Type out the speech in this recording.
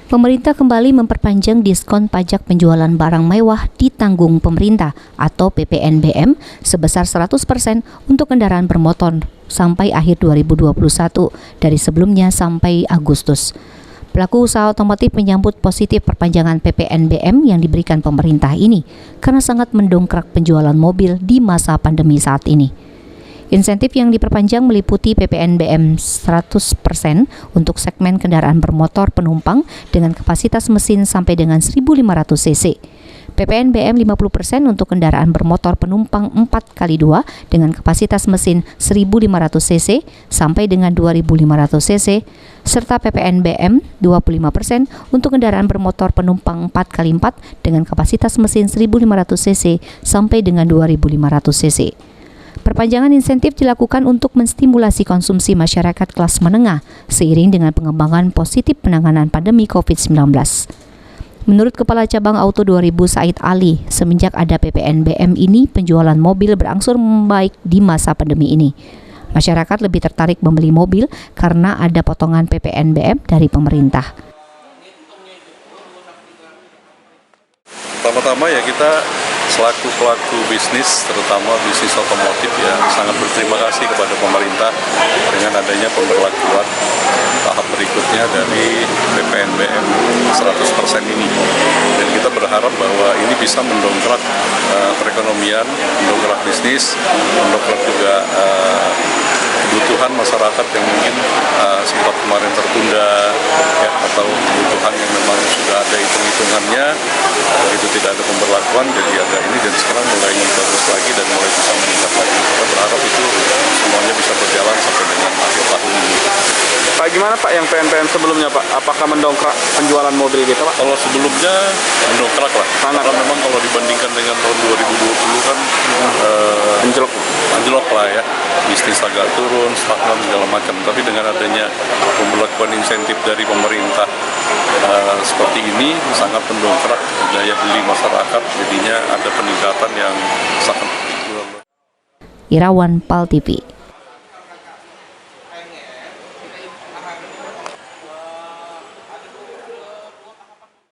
Pemerintah kembali memperpanjang diskon pajak penjualan barang mewah ditanggung pemerintah atau PPNBM sebesar 100% untuk kendaraan bermotor sampai akhir 2021 dari sebelumnya sampai Agustus. Pelaku usaha otomotif menyambut positif perpanjangan PPNBM yang diberikan pemerintah ini karena sangat mendongkrak penjualan mobil di masa pandemi saat ini. Insentif yang diperpanjang meliputi PPNBM 100% untuk segmen kendaraan bermotor penumpang dengan kapasitas mesin sampai dengan 1.500 cc. PPNBM 50% untuk kendaraan bermotor penumpang 4x2 dengan kapasitas mesin 1.500 cc sampai dengan 2.500 cc, serta PPNBM 25% untuk kendaraan bermotor penumpang 4x4 dengan kapasitas mesin 1.500 cc sampai dengan 2.500 cc. Perpanjangan insentif dilakukan untuk menstimulasi konsumsi masyarakat kelas menengah seiring dengan pengembangan positif penanganan pandemi COVID-19. Menurut Kepala Cabang Auto 2000 Said Ali, semenjak ada PPNBM ini penjualan mobil berangsur membaik di masa pandemi ini. Masyarakat lebih tertarik membeli mobil karena ada potongan PPNBM dari pemerintah. Pertama-tama ya kita selaku pelaku bisnis, terutama bisnis otomotif ya sangat berterima kasih kepada pemerintah dengan adanya pemberlakuan tahap berikutnya dari PPNBM 100% ini. Dan kita berharap bahwa ini bisa mendongkrak perekonomian, mendongkrak bisnis, mendongkrak juga kebutuhan masyarakat yang mungkin sempat kemarin tertunda ya, atau kebutuhan yang memang sudah ada hitung-hitungannya, begitu tidak ada pemberlakuan jadi agak ini, dan sekarang mulai bagus lagi dan mulai bisa meningkat lagi. Kita berharap itu semuanya bisa berjalan sampai dengan akhir tahun ini. Pak, gimana Pak yang PPNBM sebelumnya Pak? Apakah mendongkrak penjualan mobil gitu Pak? Kalau sebelumnya mendongkrak lah, karena memang kalau dibandingkan dengan tahun 2020 kan anjlok lah ya, bisnis agak turun, stagnan segala macam. Tapi dengan adanya pemberlakuan insentif dari pemerintah seperti ini sangat mendongkrak daya beli masyarakat, jadinya ada peningkatan yang sangat. Irawan, PAL TV.